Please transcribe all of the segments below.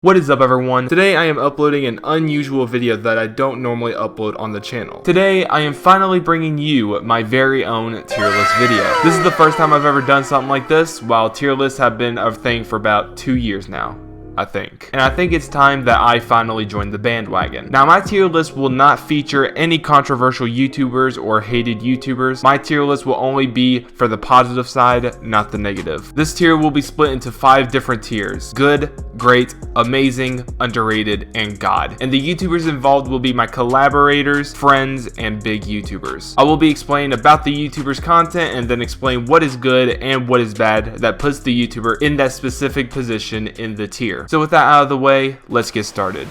What is up, everyone? Today I am uploading an unusual video that I don't normally upload on the channel. Today I am finally bringing you my very own tier list video. This is the first time I've ever done something like this, while tier lists have been a thing for about 2 years now, I think. And I think it's time that I finally joined the bandwagon. Now, my tier list will not feature any controversial YouTubers or hated YouTubers. My tier list will only be for the positive side, not the negative. This tier will be split into 5 different tiers: good, great, amazing, underrated, and God. And the YouTubers involved will be my collaborators, friends, and big YouTubers. I will be explaining about the YouTuber's content and then explain what is good and what is bad that puts the YouTuber in that specific position in the tier. So with that out of the way, let's get started.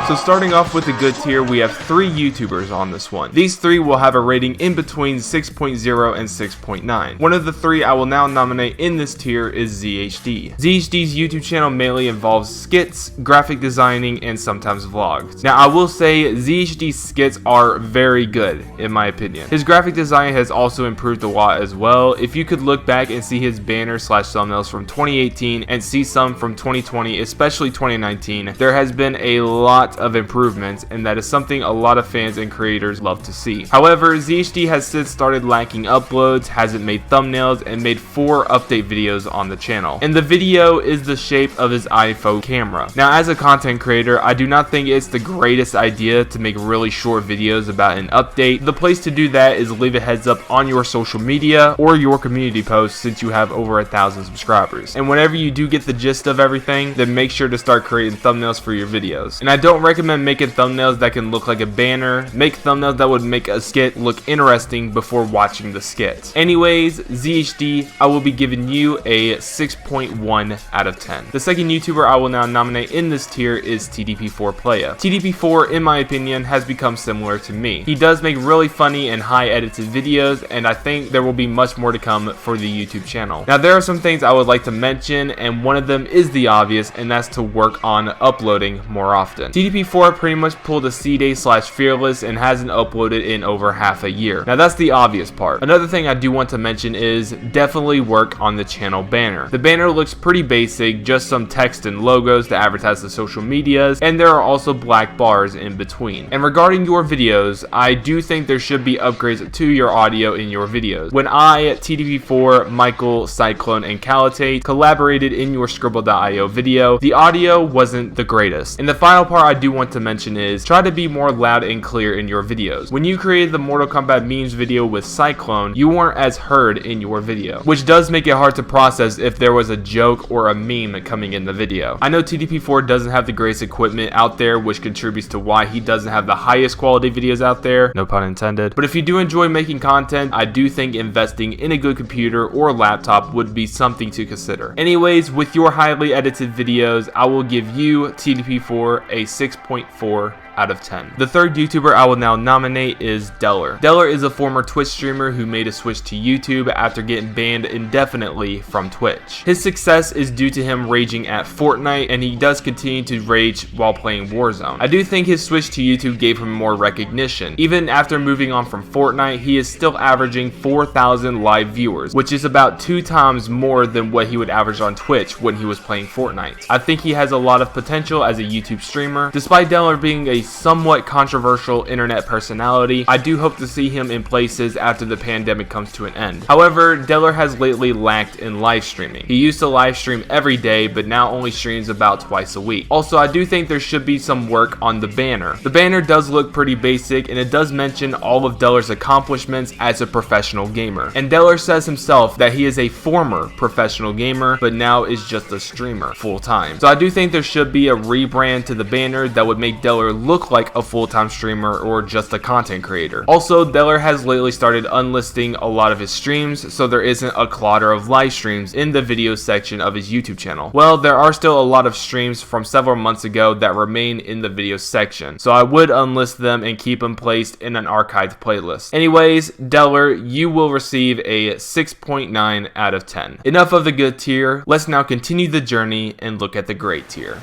So starting off with the good tier, we have 3 YouTubers on this one. These 3 will have a rating in between 6.0 and 6.9. One of the 3 I will now nominate in this tier is ZHD. ZHD's YouTube channel mainly involves skits, graphic designing, and sometimes vlogs. Now, I will say ZHD's skits are very good, in my opinion. His graphic design has also improved a lot as well. If you could look back and see his banner/thumbnails from 2018 and see some from 2020, especially 2019, there has been a lot of improvements, and that is something a lot of fans and creators love to see. However, ZHD has since started lacking uploads, hasn't made thumbnails, and made 4 update videos on the channel. And the video is the shape of his iPhone camera. Now, as a content creator, I do not think it's the greatest idea to make really short videos about an update. The place to do that is leave a heads up on your social media or your community posts, since you have over 1,000 subscribers. And whenever you do get the gist of everything, then make sure to start creating thumbnails for your videos. And I don't recommend making thumbnails that can look like a banner. Make thumbnails that would make a skit look interesting before watching the skit. Anyways, ZHD, I will be giving you a 6.1 out of 10. The second YouTuber I will now nominate in this tier is TDP4 Playa. TDP4, in my opinion, has become similar to me. He does make really funny and high edited videos, and I think there will be much more to come for the YouTube channel. Now, there are some things I would like to mention, and one of them is the obvious, and that's to work on uploading more often. TDP4 pretty much pulled a C-Day/Fearless and hasn't uploaded in over half a year. Now, that's the obvious part. Another thing I do want to mention is definitely work on the channel banner. The banner looks pretty basic, just some text and logos to advertise the social medias, and there are also black bars in between. And regarding your videos, I do think there should be upgrades to your audio in your videos. When I, TDP4, Michael, Cyclone, and Calitate collaborated in your Scribble.io video, the audio wasn't the greatest. And the final part I do want to mention is try to be more loud and clear in your videos. When you created the Mortal Kombat memes video with Cyclone, you weren't as heard in your video, which does make it hard to process if there was a joke or a meme coming in the video. I know TDP4 doesn't have the greatest equipment out there, which contributes to why he doesn't have the highest quality videos out there, no pun intended. But if you do enjoy making content, I do think investing in a good computer or laptop would be something to consider. Anyways, with your highly edited videos, I will give you, TDP4, a 6.4 out of 10. The third YouTuber I will now nominate is Dellor. Dellor is a former Twitch streamer who made a switch to YouTube after getting banned indefinitely from Twitch. His success is due to him raging at Fortnite, and he does continue to rage while playing Warzone. I do think his switch to YouTube gave him more recognition. Even after moving on from Fortnite, he is still averaging 4,000 live viewers, which is about 2 times more than what he would average on Twitch when he was playing Fortnite. I think he has a lot of potential as a YouTube streamer. Despite Dellor being a somewhat controversial internet personality, I do hope to see him in places after the pandemic comes to an end. However, Dellor has lately lacked in live streaming. He used to live stream every day, but now only streams about twice a week. Also, I do think there should be some work on the banner. The banner does look pretty basic, and it does mention all of Dellor's accomplishments as a professional gamer. And Dellor says himself that he is a former professional gamer, but now is just a streamer full time. So I do think there should be a rebrand to the banner that would make Dellor look like a full-time streamer or just a content creator. Also, Dellor has lately started unlisting a lot of his streams, so there isn't a clutter of live streams in the video section of his YouTube channel. Well, there are still a lot of streams from several months ago that remain in the video section, so I would unlist them and keep them placed in an archived playlist. Anyways, Dellor, you will receive a 6.9 out of 10. Enough of the good tier, let's now continue the journey and look at the great tier.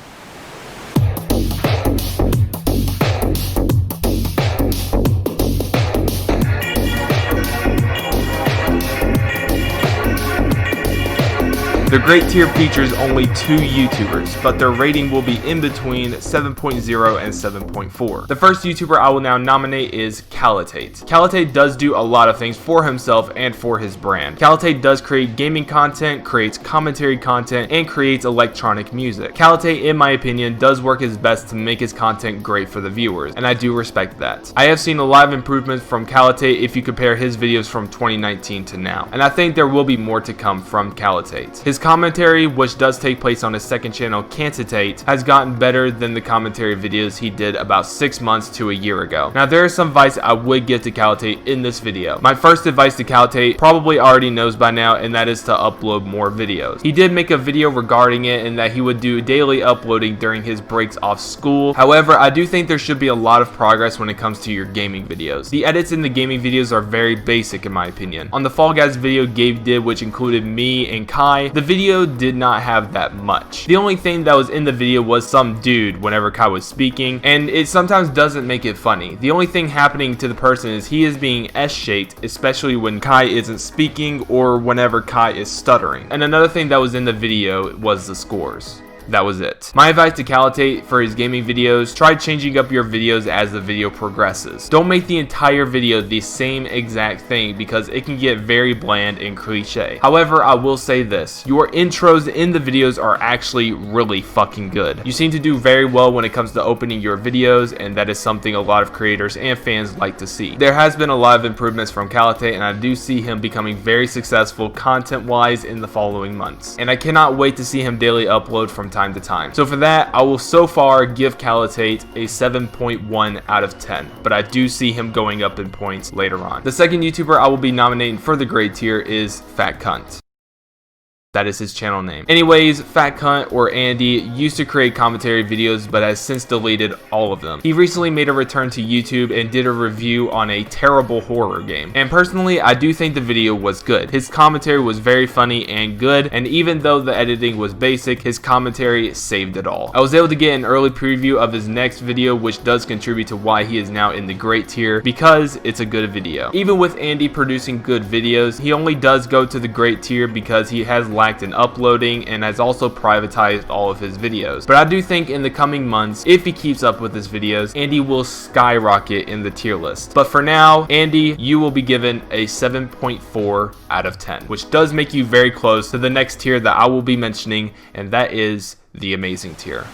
The great tier features only 2 YouTubers, but their rating will be in between 7.0 and 7.4. The first YouTuber I will now nominate is Calitate. Calitate does do a lot of things for himself and for his brand. Calitate does create gaming content, creates commentary content, and creates electronic music. Calitate, in my opinion, does work his best to make his content great for the viewers, and I do respect that. I have seen a lot of improvements from Calitate if you compare his videos from 2019 to now, and I think there will be more to come from Calitate. His commentary, which does take place on his second channel, Cantitate, has gotten better than the commentary videos he did about 6 months to a year ago. Now, there is some advice I would give to Calitate in this video. My first advice to Calitate probably already knows by now, and that is to upload more videos. He did make a video regarding it and that he would do daily uploading during his breaks off school. However, I do think there should be a lot of progress when it comes to your gaming videos. The edits in the gaming videos are very basic in my opinion. On the Fall Guys video Gabe did, which included me and Kai, the video did not have that much. The only thing that was in the video was some dude whenever Kai was speaking, and it sometimes doesn't make it funny. The only thing happening to the person is he is being S-shaped, especially when Kai isn't speaking or whenever Kai is stuttering. And another thing that was in the video was the scores. That was it. My advice to Calitate for his gaming videos: try changing up your videos as the video progresses. Don't make the entire video the same exact thing because it can get very bland and cliche. However, I will say this: your intros in the videos are actually really fucking good. You seem to do very well when it comes to opening your videos, and that is something a lot of creators and fans like to see. There has been a lot of improvements from Calitate, and I do see him becoming very successful content-wise in the following months. And I cannot wait to see him daily upload from time to time. So for that, I will so far give Calitate a 7.1 out of 10, but I do see him going up in points later on. The second YouTuber I will be nominating for the grade tier is Fat Cunt. That is his channel name. Anyways, Fat Cunt, or Andy, used to create commentary videos but has since deleted all of them. He recently made a return to YouTube and did a review on a terrible horror game. And personally, I do think the video was good. His commentary was very funny and good, and even though the editing was basic, his commentary saved it all. I was able to get an early preview of his next video, which does contribute to why he is now in the great tier, because it's a good video. Even with Andy producing good videos, he only does go to the great tier because he has lacked in uploading and has also privatized all of his videos. But I do think in the coming months, if he keeps up with his videos, Andy will skyrocket in the tier list. But for now, Andy, you will be given a 7.4 out of 10, which does make you very close to the next tier that I will be mentioning, and that is the amazing tier.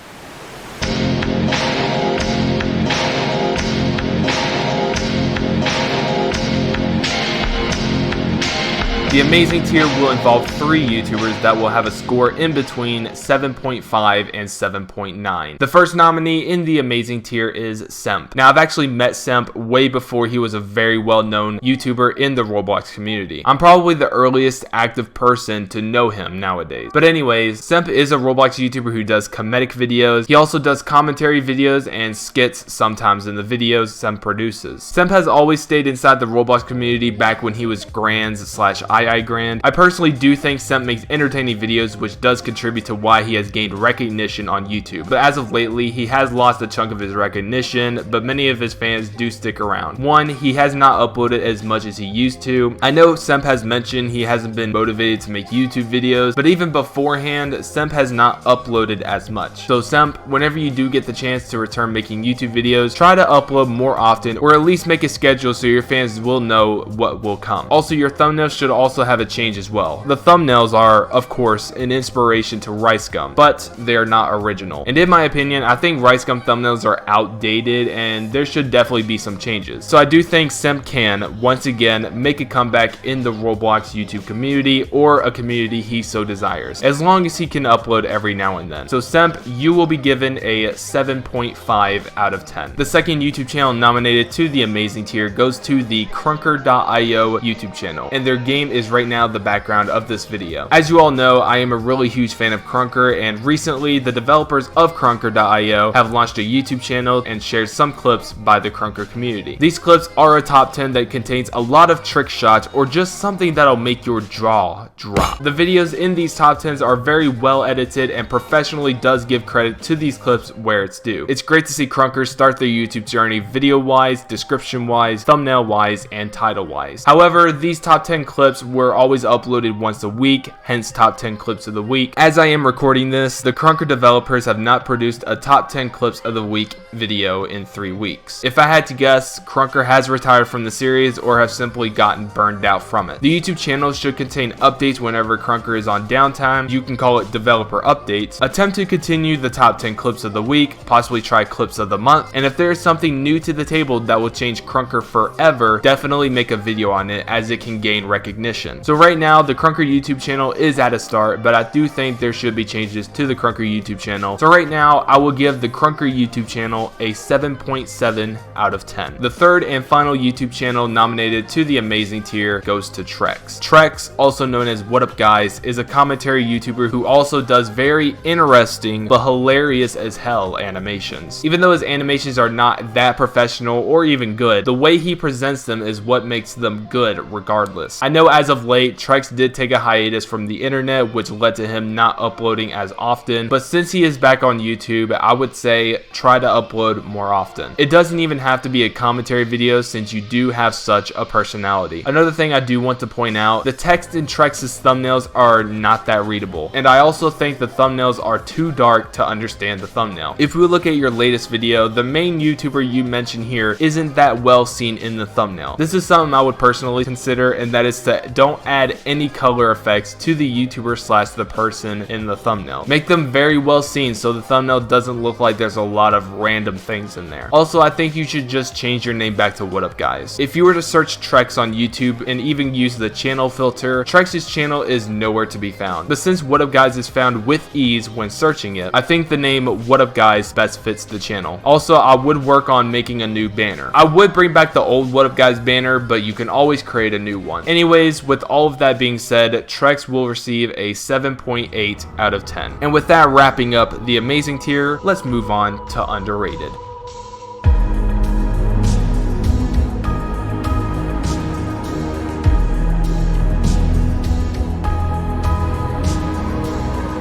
The amazing tier will involve 3 YouTubers that will have a score in between 7.5 and 7.9. The first nominee in the amazing tier is Semp. Now, I've actually met Semp way before he was a very well-known YouTuber in the Roblox community. I'm probably the earliest active person to know him nowadays. But anyways, Semp is a Roblox YouTuber who does comedic videos. He also does commentary videos and skits sometimes in the videos Semp produces. Semp has always stayed inside the Roblox community back when he was Grands/II Grand. I personally do think Semp makes entertaining videos, which does contribute to why he has gained recognition on YouTube. But as of lately, he has lost a chunk of his recognition, but many of his fans do stick around. One, he has not uploaded as much as he used to. I know Semp has mentioned he hasn't been motivated to make YouTube videos, but even beforehand, Semp has not uploaded as much. So Semp, whenever you do get the chance to return making YouTube videos, try to upload more often, or at least make a schedule so your fans will know what will come. Also, your thumbnails should also have a change as well. The thumbnails are, of course, an inspiration to Rice Gum, but they are not original. And in my opinion, I think Rice Gum thumbnails are outdated and there should definitely be some changes. So I do think Semp can, once again, make a comeback in the Roblox YouTube community, or a community he so desires, as long as he can upload every now and then. So Semp, you will be given a 7.5 out of 10. The second YouTube channel nominated to the amazing tier goes to the Krunker.io YouTube channel, and their game is right now the background of this video. As you all know, I am a really huge fan of Krunker, and recently the developers of Krunker.io have launched a YouTube channel and shared some clips by the Krunker community. These clips are a top 10 that contains a lot of trick shots or just something that'll make your jaw drop. The videos in these top 10s are very well edited and professionally does give credit to these clips where it's due. It's great to see Krunker start their YouTube journey video wise, description wise, thumbnail wise, and title wise. However, these top 10 clips were always uploaded once a week, hence top 10 clips of the week. As I am recording this, the Krunker developers have not produced a top 10 clips of the week video in 3 weeks. If I had to guess, Krunker has retired from the series or have simply gotten burned out from it. The YouTube channel should contain updates whenever Krunker is on downtime. You can call it developer updates. Attempt to continue the top 10 clips of the week, possibly try clips of the month, and if there is something new to the table that will change Krunker forever, definitely make a video on it as it can gain recognition. So right now, the Krunker YouTube channel is at a start, but I do think there should be changes to the Krunker YouTube channel. So right now, I will give the Krunker YouTube channel a 7.7 out of 10. The third and final YouTube channel nominated to the amazing tier goes to Trex. Trex, also known as What Up Guys, is a commentary YouTuber who also does very interesting but hilarious as hell animations. Even though his animations are not that professional or even good, the way he presents them is what makes them good regardless. I know as of late, Trex did take a hiatus from the internet, which led to him not uploading as often, but since he is back on YouTube, I would say try to upload more often. It doesn't even have to be a commentary video since you do have such a personality. Another thing I do want to point out, the text in Trex's thumbnails are not that readable, and I also think the thumbnails are too dark to understand the thumbnail. If we look at your latest video, the main YouTuber you mentioned here isn't that well seen in the thumbnail. This is something I would personally consider, and that is to don't add any color effects to the YouTuber slash the person in the thumbnail. Make them very well seen so the thumbnail doesn't look like there's a lot of random things in there. Also, I think you should just change your name back to What Up Guys. If you were to search Trex on YouTube and even use the channel filter, Trex's channel is nowhere to be found. But since What Up Guys is found with ease when searching it, I think the name What Up Guys best fits the channel. Also, I would work on making a new banner. I would bring back the old What Up Guys banner, but you can always create a new one. Anyways, with all of that being said, Trex will receive a 7.8 out of 10. And with that wrapping up the amazing tier, let's move on to underrated.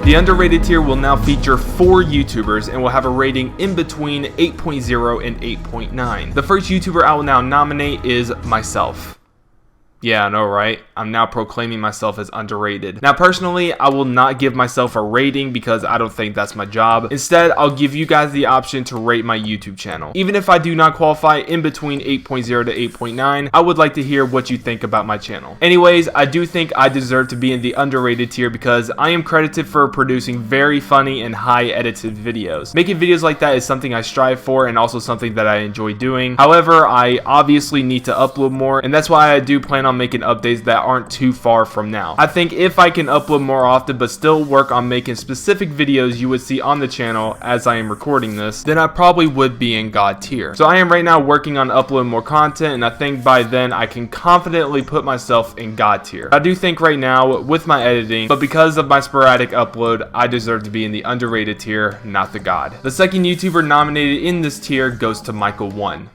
The underrated tier will now feature 4 YouTubers and will have a rating in between 8.0 and 8.9. The first YouTuber I will now nominate is myself. Yeah, I know, right? I'm now proclaiming myself as underrated. Now, personally, I will not give myself a rating because I don't think that's my job. Instead, I'll give you guys the option to rate my YouTube channel. Even if I do not qualify in between 8.0 to 8.9, I would like to hear what you think about my channel. Anyways, I do think I deserve to be in the underrated tier because I am credited for producing very funny and high edited videos. Making videos like that is something I strive for and also something that I enjoy doing. However, I obviously need to upload more, and that's why I do plan on making updates that aren't too far from now. I think if I can upload more often but still work on making specific videos you would see on the channel as I am recording this, then I probably would be in God tier. So I am right now working on uploading more content, and I think by then I can confidently put myself in God tier. I do think right now with my editing, but because of my sporadic upload, I deserve to be in the underrated tier, not the God. The second YouTuber nominated in this tier goes to Michael 1.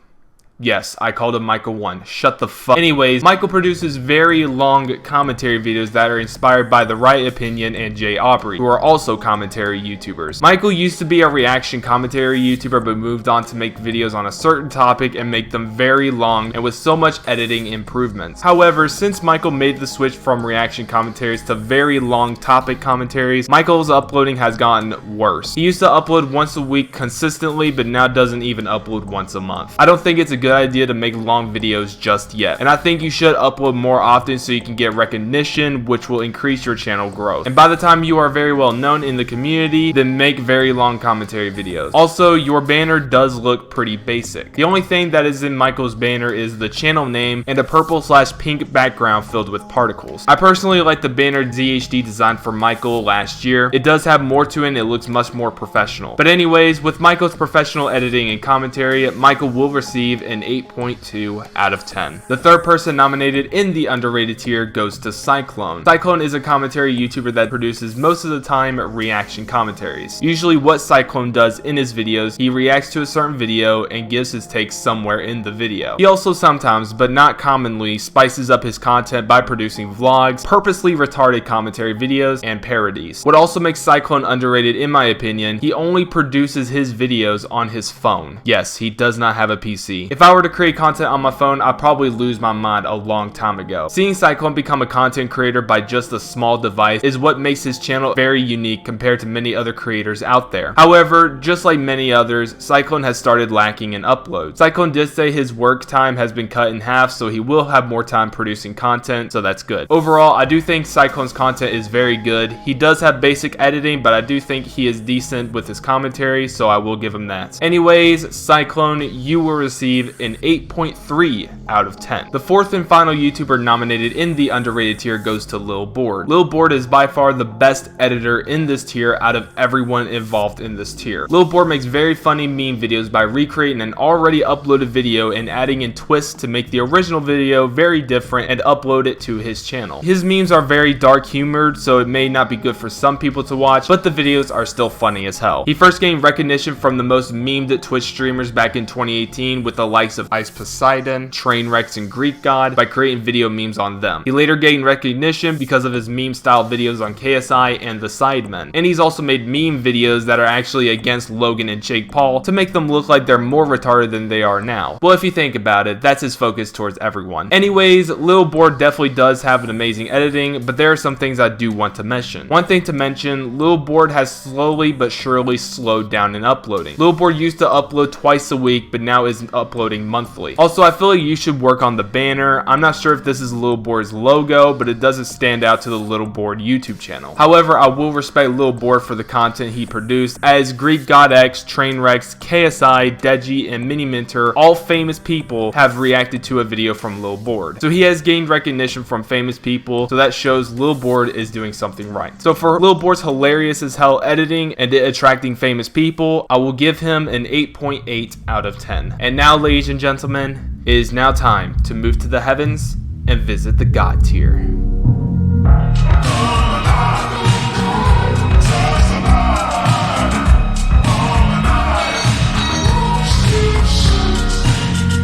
Yes, I called him Michael 1. Shut the fuck. Anyways, Michael produces very long commentary videos that are inspired by The Right Opinion and Jay Aubrey, who are also commentary YouTubers. Michael used to be a reaction commentary YouTuber but moved on to make videos on a certain topic and make them very long and with so much editing improvements. However, since Michael made the switch from reaction commentaries to very long topic commentaries, Michael's uploading has gotten worse. He used to upload once a week consistently, but now doesn't even upload once a month. I don't think it's a good idea to make long videos just yet, and I think you should upload more often so you can get recognition, which will increase your channel growth. And by the time you are very well known in the community, then make very long commentary videos. Also, your banner does look pretty basic. The only thing that is in Michael's banner is the channel name and a purple/pink background filled with particles. I personally like the banner ZHD designed for Michael last year. It does have more to it and it looks much more professional. But anyways, with Michael's professional editing and commentary, Michael will receive an 8.2 out of 10. The third person nominated in the underrated tier goes to Cyclone. Cyclone is a commentary YouTuber that produces most of the time reaction commentaries. Usually what Cyclone does in his videos, he reacts to a certain video and gives his take somewhere in the video. He also sometimes, but not commonly, spices up his content by producing vlogs, purposely retarded commentary videos, and parodies. What also makes Cyclone underrated in my opinion, he only produces his videos on his phone. Yes, he does not have a PC. If If I were to create content on my phone, I'd probably lose my mind a long time ago. Seeing Cyclone become a content creator by just a small device is what makes his channel very unique compared to many other creators out there. However, just like many others, Cyclone has started lacking in uploads. Cyclone did say his work time has been cut in half, so he will have more time producing content, so that's good. Overall, I do think Cyclone's content is very good. He does have basic editing, but I do think he is decent with his commentary, so I will give him that. Anyways, Cyclone, you will receive an 8.3 out of 10. The fourth and final YouTuber nominated in the underrated tier goes to Lil Board. Lil Board is by far the best editor in this tier out of everyone involved in this tier. Lil Board makes very funny meme videos by recreating an already uploaded video and adding in twists to make the original video very different and upload it to his channel. His memes are very dark humored, so it may not be good for some people to watch, but the videos are still funny as hell. He first gained recognition from the most memed Twitch streamers back in 2018 with the likes of Ice Poseidon, Trainwrecks, and Greek God by creating video memes on them. He later gained recognition because of his meme style videos on KSI and the Sidemen, and he's also made meme videos that are actually against Logan and Jake Paul to make them look like they're more retarded than they are now. Well, if you think about it, that's his focus towards everyone. Anyways, Lil Board definitely does have an amazing editing, but there are some things I do want to mention. One thing to mention, Lil Board has slowly but surely slowed down in uploading. Lil Board used to upload twice a week, but now is uploading monthly. Also, I feel like you should work on the banner. I'm not sure if this is Lil Board's logo, but it doesn't stand out to the Lil Board YouTube channel. However, I will respect Lil Board for the content he produced, as Greek God X, Trainwrecks, KSI, Deji, and Mini Minter, all famous people, have reacted to a video from Lil Board. So he has gained recognition from famous people, so that shows Lil Board is doing something right. So for Lil Board's hilarious as hell editing and it attracting famous people, I will give him an 8.8 out of 10. And now, ladies and gentlemen, it is now time to move to the heavens and visit the God tier.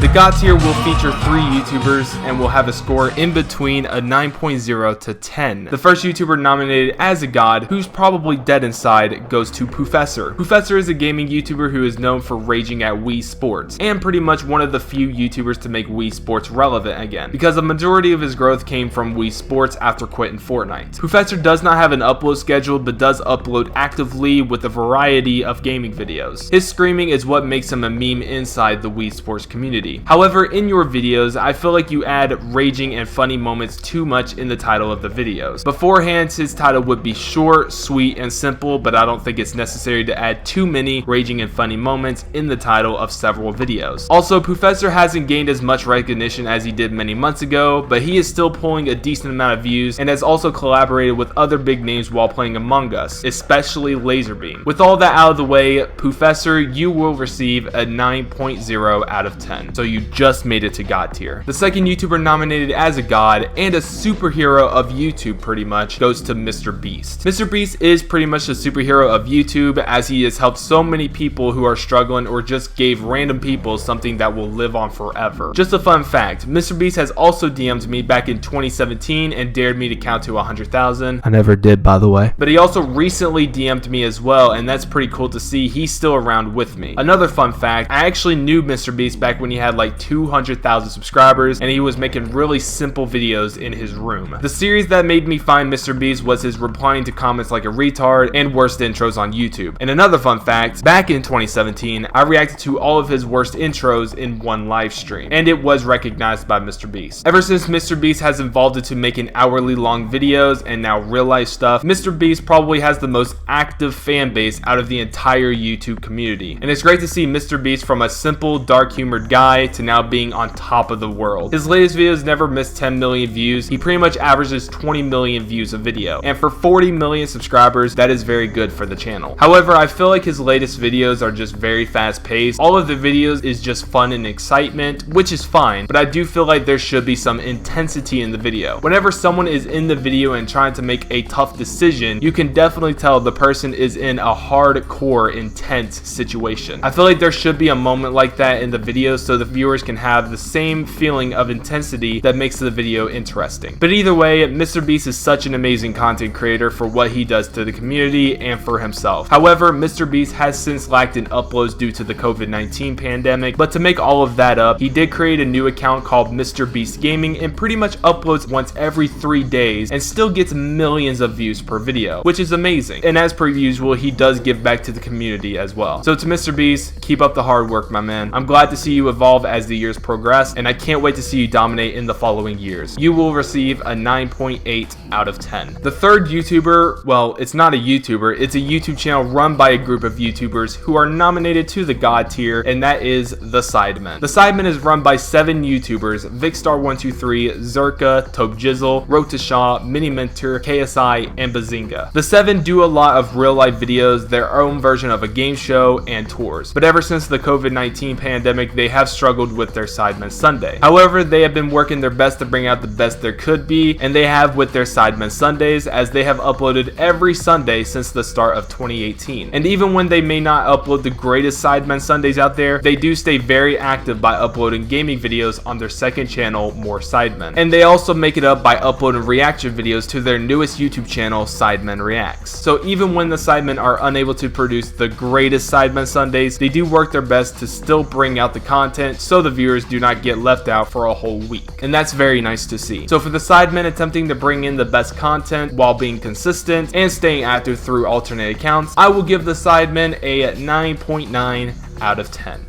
The God tier will feature 3 YouTubers and will have a score in between a 9.0 to 10. The first YouTuber nominated as a God, who's probably dead inside, goes to Poofesure. Poofesure is a gaming YouTuber who is known for raging at Wii Sports, and pretty much one of the few YouTubers to make Wii Sports relevant again, because the majority of his growth came from Wii Sports after quitting Fortnite. Poofesure does not have an upload schedule, but does upload actively with a variety of gaming videos. His screaming is what makes him a meme inside the Wii Sports community. However, in your videos, I feel like you add raging and funny moments too much in the title of the videos. Beforehand, his title would be short, sweet, and simple, but I don't think it's necessary to add too many raging and funny moments in the title of several videos. Also, Poofesure hasn't gained as much recognition as he did many months ago, but he is still pulling a decent amount of views and has also collaborated with other big names while playing Among Us, especially Laserbeam. With all that out of the way, Poofesure, you will receive a 9.0 out of 10. So you just made it to God tier. The second YouTuber nominated as a God and a superhero of YouTube pretty much goes to Mr. Beast. Mr. Beast is pretty much the superhero of YouTube, as he has helped so many people who are struggling or just gave random people something that will live on forever. Just a fun fact, Mr. Beast has also DM'd me back in 2017 and dared me to count to 100,000. I never did, by the way. But he also recently DM'd me as well, and that's pretty cool to see he's still around with me. Another fun fact, I actually knew Mr. Beast back when he had like 200,000 subscribers and he was making really simple videos in his room. The series that made me find Mr. Beast was his replying to comments like a retard and worst intros on YouTube. And another fun fact, back in 2017, I reacted to all of his worst intros in one live stream, and it was recognized by Mr. Beast. Ever since Mr. Beast has evolved into making hourly long videos and now real life stuff, Mr. Beast probably has the most active fan base out of the entire YouTube community. And it's great to see Mr. Beast from a simple, dark humored guy to now being on top of the world. His latest videos never miss 10 million views. He pretty much averages 20 million views a video, and for 40 million subscribers, that is very good for the channel. However, I feel like his latest videos are just very fast paced. All of the videos is just fun and excitement, which is fine, but I do feel like there should be some intensity in the video. Whenever someone is in the video and trying to make a tough decision, you can definitely tell the person is in a hardcore, intense situation. I feel like there should be a moment like that in the video so the viewers can have the same feeling of intensity that makes the video interesting. But either way, MrBeast is such an amazing content creator for what he does to the community and for himself. However, MrBeast has since lacked in uploads due to the COVID-19 pandemic, but to make all of that up, he did create a new account called MrBeast Gaming and pretty much uploads once every 3 days and still gets millions of views per video, which is amazing. And as per usual, he does give back to the community as well. So to MrBeast, keep up the hard work, my man. I'm glad to see you evolve as the years progress, and I can't wait to see you dominate in the following years. You will receive a 9.8 out of 10. The third YouTuber, well, it's not a YouTuber, it's a YouTube channel run by a group of YouTubers who are nominated to the God tier, and that is The Sidemen. The Sidemen is run by 7 YouTubers: Vicstar123, Zerka, Tobjizzle, Road to Shaw, Mini Mentor, KSI, and Bazinga. The 7 do a lot of real life videos, their own version of a game show, and tours. But ever since the COVID-19 pandemic, they have struggled with their Sidemen Sunday. However, they have been working their best to bring out the best there could be, and they have with their Sidemen Sundays, as they have uploaded every Sunday since the start of 2018. And even when they may not upload the greatest Sidemen Sundays out there, they do stay very active by uploading gaming videos on their second channel, More Sidemen. And they also make it up by uploading reaction videos to their newest YouTube channel, Sidemen Reacts. So even when the Sidemen are unable to produce the greatest Sidemen Sundays, they do work their best to still bring out the content so the viewers do not get left out for a whole week. And that's very nice to see. So for the Sidemen attempting to bring in the best content while being consistent and staying active through alternate accounts, I will give the Sidemen a 9.9 out of 10.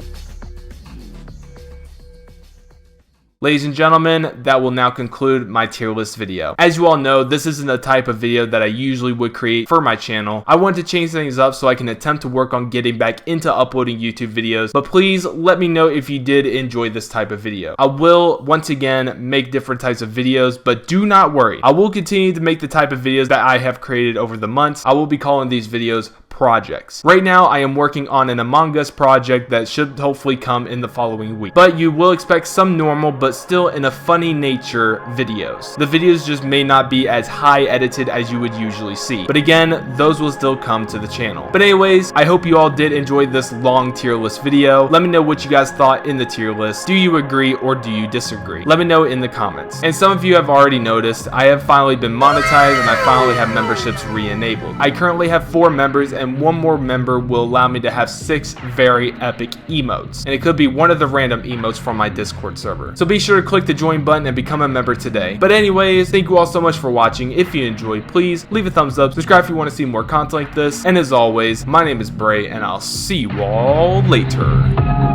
Ladies and gentlemen, that will now conclude my tier list video. As you all know, this isn't the type of video that I usually would create for my channel. I want to change things up so I can attempt to work on getting back into uploading YouTube videos, but please let me know if you did enjoy this type of video. I will, once again, make different types of videos, but do not worry. I will continue to make the type of videos that I have created over the months. I will be calling these videos projects. Right now, I am working on an Among Us project that should hopefully come in the following week. But you will expect some normal, but still in a funny nature videos. The videos just may not be as high edited as you would usually see. But again, those will still come to the channel. But anyways, I hope you all did enjoy this long tier list video. Let me know what you guys thought in the tier list. Do you agree or do you disagree? Let me know in the comments. And some of you have already noticed, I have finally been monetized and I finally have memberships re-enabled. I currently have 4 members and one more member will allow me to have 6 very epic emotes, and it could be one of the random emotes from my Discord server. So be sure to click the join button and become a member today. But anyways, thank you all so much for watching. If you enjoyed, please leave a thumbs up, subscribe if you want to see more content like this, and as always, my name is Brey and I'll see you all later.